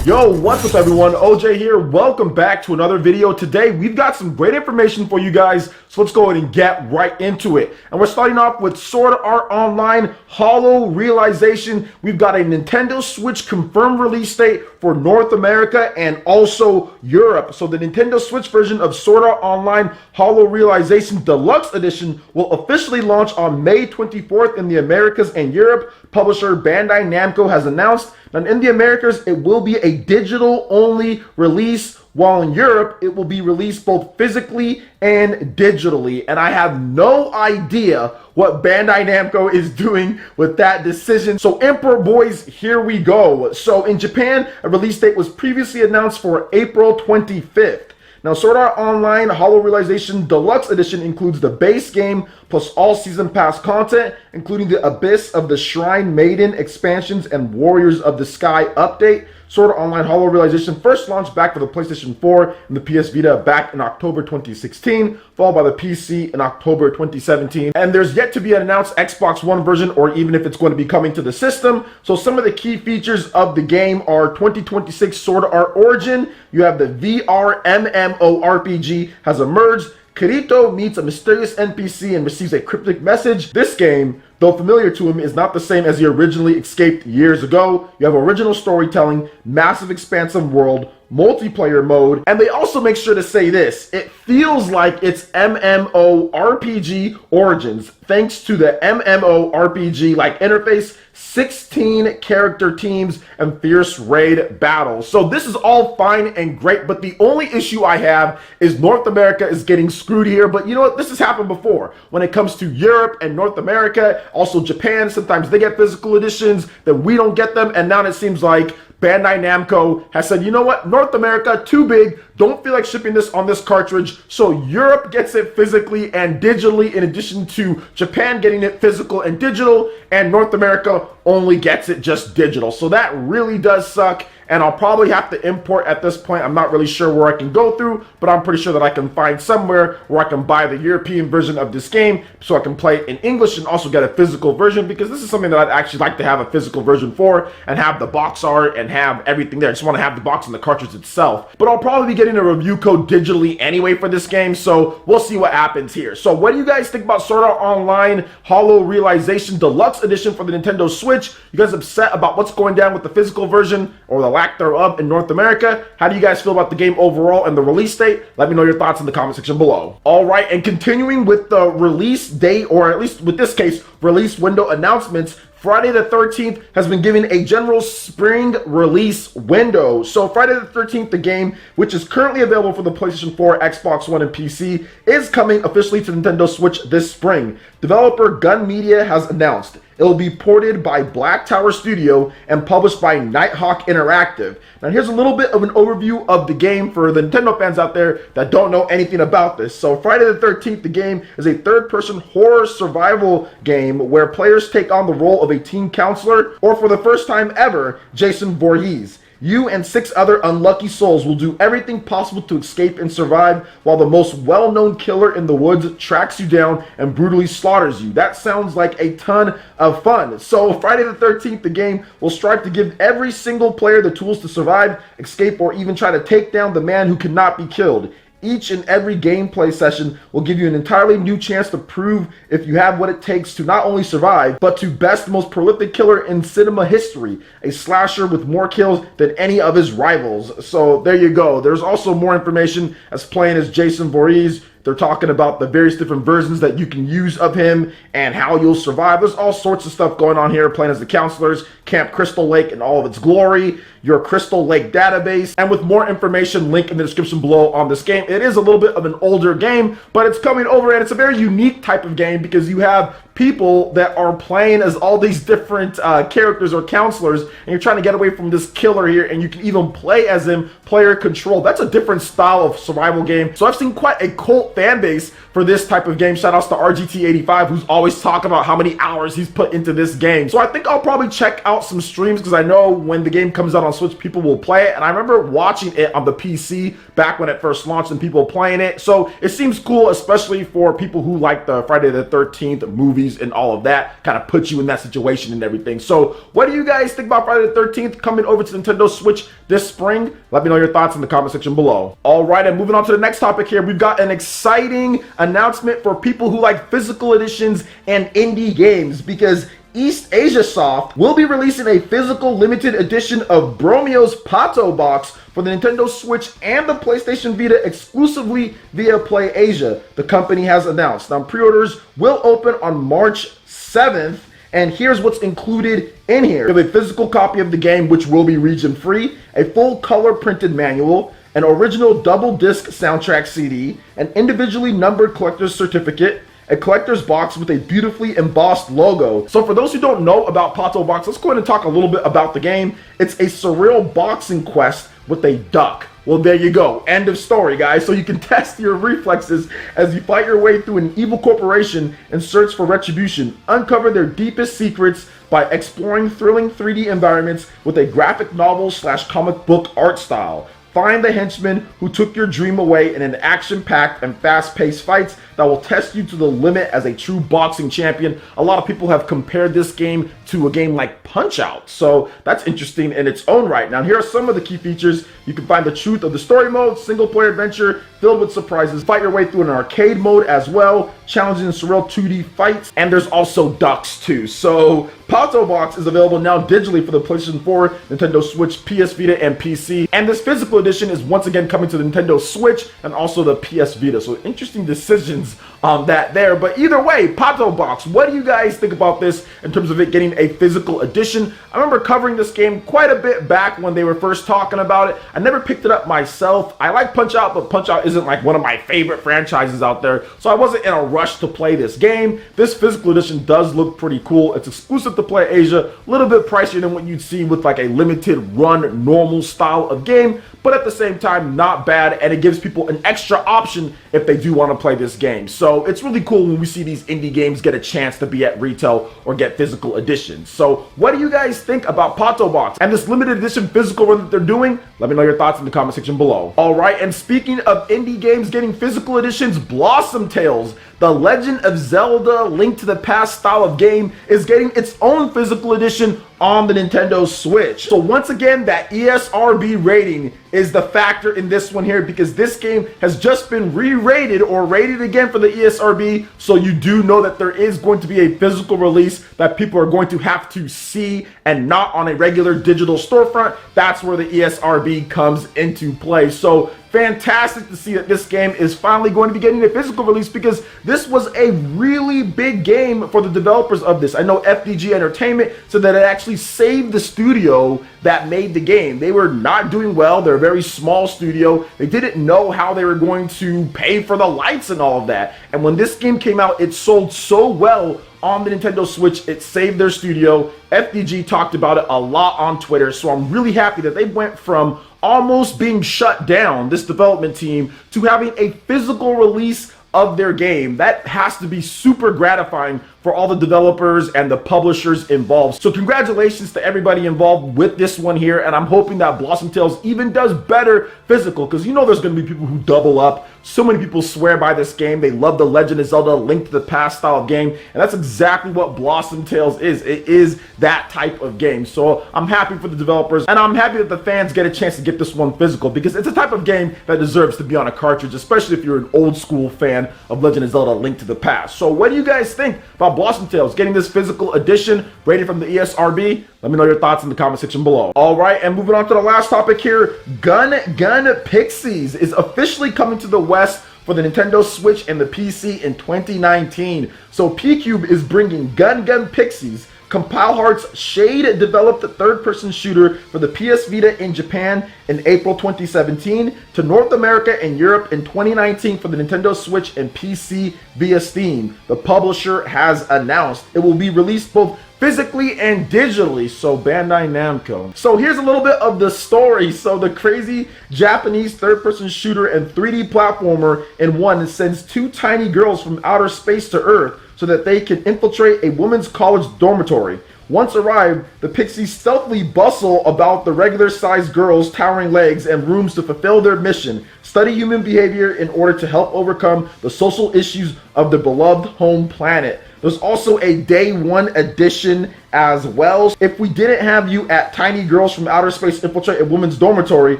Yo, what's up everyone? OJ here. Welcome back to another video. Today we've got some great information for you guys, so let's go ahead and get right into it. And we're starting off with Sword Art Online Hollow Realization. We've got a Nintendo Switch confirmed release date for North America and also Europe. So the Nintendo Switch version of Sword Art Online Hollow Realization Deluxe Edition will officially launch on May 24th in the Americas and Europe. Publisher Bandai Namco has announced that in the Americas it will be a digital only release, while in Europe it will be released both physically and digitally. And I have no idea what Bandai Namco is doing with that decision. So Emperor boys, here we go. So in Japan, a release date was previously announced for April 25th. Now, Sword Art Online Hollow Realization Deluxe Edition includes the base game plus all Season Pass content, including the Abyss of the Shrine Maiden expansions and Warriors of the Sky update. Sword Art Online Hollow Realization first launched back for the PlayStation 4 and the PS Vita back in October 2016, followed by the PC in October 2017. And there's yet to be an announced Xbox One version, or even if it's going to be coming to the system. So some of the key features of the game are 2026 Sword Art Origin. You have the VR MMORPG has emerged. Kirito meets a mysterious NPC and receives a cryptic message. This game, though familiar to him, is not the same as he originally escaped years ago. You have original storytelling, massive expansive world, multiplayer mode, and they also make sure to say this: it feels like it's MMORPG Origins, thanks to the MMORPG-like interface, 16 character teams, and fierce raid battles. So this is all fine and great, but the only issue I have is North America is getting screwed here. But you know what? This has happened before. When it comes to Europe and North America, also Japan, sometimes they get physical editions, then we don't get them, and now it seems like Bandai Namco has said, you know what, North America, too big, don't feel like shipping this on this cartridge, so Europe gets it physically and digitally, in addition to Japan getting it physical and digital, and North America only gets it just digital. So that really does suck, and I'll probably have to import at this point. I'm not really sure where I can go through, but I'm pretty sure that I can find somewhere where I can buy the European version of this game so I can play it in English and also get a physical version, because this is something that I'd actually like to have a physical version for and have the box art and have everything there. I just want to have the box and the cartridge itself. But I'll probably be getting a review code digitally anyway for this game, so we'll see what happens here. So what do you guys think about Sword Art Online Hollow Realization Deluxe Edition for the Nintendo Switch? You guys upset about what's going down with the physical version or the lack thereof in North America? How do you guys feel about the game overall and the release date? Let me know your thoughts in the comment section below. All right, and continuing with the release date, or at least with this case, release window announcements, Friday the 13th has been given a general spring release window. So Friday the 13th, the game, which is currently available for the PlayStation 4, Xbox One, and PC, is coming officially to Nintendo Switch this spring. Developer Gun Media has announced it will be ported by Black Tower Studio and published by Nighthawk Interactive. Now here's a little bit of an overview of the game for the Nintendo fans out there that don't know anything about this. So Friday the 13th, the game is a third-person horror survival game where players take on the role of a teen counselor, or for the first time ever, Jason Voorhees. You and 6 other unlucky souls will do everything possible to escape and survive, while the most well-known killer in the woods tracks you down and brutally slaughters you. That sounds like a ton of fun. So Friday the 13th, the game will strive to give every single player the tools to survive, escape, or even try to take down the man who cannot be killed. Each and every gameplay session will give you an entirely new chance to prove if you have what it takes to not only survive, but to best the most prolific killer in cinema history, a slasher with more kills than any of his rivals. So there you go. There's also more information as playing as Jason Voorhees. They're talking about the various different versions that you can use of him and how you'll survive. There's all sorts of stuff going on here, playing as the counselors, Camp Crystal Lake in all of its glory, your Crystal Lake database, and with more information, link in the description below on this game. It is a little bit of an older game, but it's coming over, and it's a very unique type of game because you have people that are playing as all these different characters or counselors, and you're trying to get away from this killer here, and you can even play as him, player control. That's a different style of survival game. So I've seen quite a cult fan base for this type of game. Shout outs to RGT85, who's always talking about how many hours he's put into this game. So I think I'll probably check out some streams, because I know when the game comes out on Switch, people will play it, and I remember watching it on the PC back when it first launched and people playing it. So it seems cool, especially for people who like the Friday the 13th movie movies and all of that, kind of puts you in that situation and everything. So what do you guys think about Friday the 13th coming over to Nintendo Switch this spring? Let me know your thoughts in the comment section below. All right, and moving on to the next topic here, we've got an exciting announcement for people who like physical editions and indie games, because East Asia Soft will be releasing a physical limited edition of Bromio's Pato Box for the Nintendo Switch and the PlayStation Vita exclusively via PlayAsia, the company has announced. Now, pre-orders will open on March 7th, and here's what's included in here. You have a physical copy of the game, which will be region-free, a full color printed manual, an original double disc soundtrack CD, an individually numbered collector's certificate, a collector's box with a beautifully embossed logo. So for those who don't know about Poto Box, let's go ahead and talk a little bit about the game. It's a surreal boxing quest with a duck. Well, there you go. End of story, guys. So you can test your reflexes as you fight your way through an evil corporation and search for retribution. Uncover their deepest secrets by exploring thrilling 3D environments with a graphic novel / comic book art style. Find the henchman who took your dream away in an action-packed and fast-paced fights that will test you to the limit as a true boxing champion. A lot of people have compared this game to a game like Punch-Out, so that's interesting in its own right. Now, here are some of the key features. You can find the truth of the story mode, single-player adventure filled with surprises. Fight your way through an arcade mode as well, challenging surreal 2D fights, and there's also ducks too. So Pato Box is available now digitally for the PlayStation 4, Nintendo Switch, PS Vita, and PC. And this physical edition is once again coming to the Nintendo Switch and also the PS Vita. So interesting decisions on that there. But either way, Pato Box, what do you guys think about this in terms of it getting a physical edition? I remember covering this game quite a bit back when they were first talking about it. I never picked it up myself. I like Punch-Out, but Punch-Out isn't like one of my favorite franchises out there. So I wasn't in a rush to play this game. This physical edition does look pretty cool. It's exclusive to PlayAsia, a little bit pricier than what you'd see with like a limited run normal style of game, but at the same time not bad, and it gives people an extra option if they do want to play this game. So it's really cool when we see these indie games get a chance to be at retail or get physical editions. So what do you guys think about Pato Box and this limited edition physical run that they're doing? Let me know your thoughts in the comment section below. All right, and speaking of indie games getting physical editions, Blossom Tales, the Legend of Zelda Link to the Past style of game, is getting its own physical edition on the Nintendo Switch. So once again, that ESRB rating is the factor in this one here, because this game has just been re-rated or rated again for the ESRB. So you do know that there is going to be a physical release that people are going to have to see and not on a regular digital storefront. That's where the ESRB comes into play. So fantastic to see that this game is finally going to be getting a physical release, because this was a really big game for the developers of this. I know FDG Entertainment said that it actually saved the studio that made the game. They were not doing well. They're a very small studio. They didn't know how they were going to pay for the lights and all of that. And when this game came out, it sold so well on the Nintendo Switch, it saved their studio. FDG talked about it a lot on Twitter, so I'm really happy that they went from almost being shut down, this development team, to having a physical release of their game. That has to be super gratifying for all the developers and the publishers involved. So congratulations to everybody involved with this one here, and I'm hoping that Blossom Tales even does better physical, because you know there's going to be people who double up. So many people swear by this game. They love the Legend of Zelda Link to the Past style of game, and that's exactly what Blossom Tales is. It is that type of game. So I'm happy for the developers, and I'm happy that the fans get a chance to get this one physical, because it's a type of game that deserves to be on a cartridge, especially if you're an old school fan of Legend of Zelda Link to the Past. So what do you guys think about Blossom Tales getting this physical edition rated from the ESRB? Let me know your thoughts in the comment section below. All right, and moving on to the last topic here, Gun Gun Pixies is officially coming to the West for the Nintendo Switch and the PC in 2019. So P-Cube is bringing Gun Gun Pixies, Compile Heart's Shade-developed third-person shooter for the PS Vita in Japan in April 2017, to North America and Europe in 2019 for the Nintendo Switch and PC via Steam. The publisher has announced it will be released both physically and digitally, so Bandai Namco. So here's a little bit of the story. So the crazy Japanese third-person shooter and 3D platformer in one sends two tiny girls from outer space to Earth so that they can infiltrate a women's college dormitory. Once arrived, the Pixies stealthily bustle about the regular-sized girls' towering legs and rooms to fulfill their mission: study human behavior in order to help overcome the social issues of the beloved home planet. There's also a day one edition as well. If we didn't have you at Tiny Girls from Outer Space infiltrate a women's dormitory,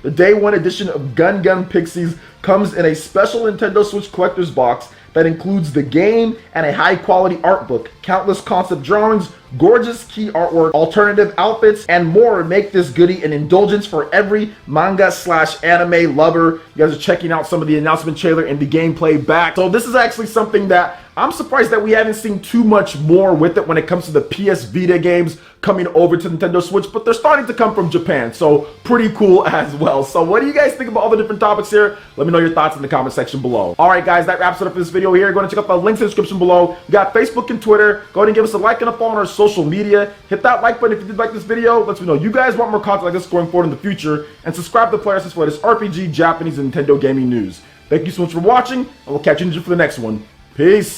the day one edition of Gun Gun Pixies comes in a special Nintendo Switch collector's box that includes the game and a high-quality art book. Countless concept drawings, gorgeous key artwork, alternative outfits, and more make this goodie an indulgence for every manga/anime lover. You guys are checking out some of the announcement trailer and the gameplay back. So this is actually something that I'm surprised that we haven't seen too much more with it when it comes to the PS Vita games coming over to Nintendo Switch, but they're starting to come from Japan, so pretty cool as well. So what do you guys think about all the different topics here? Let me know your thoughts in the comment section below. Alright guys, that wraps it up for this video here. Go ahead and check out the links in the description below. We got Facebook and Twitter. Go ahead and give us a like and a follow on our social media. Hit that like button if you did like this video. Let me know you guys want more content like this going forward in the future, and subscribe to PlayerEssence for this RPG, Japanese, and Nintendo gaming news. Thank you so much for watching, and we'll catch you for the next one. Peace!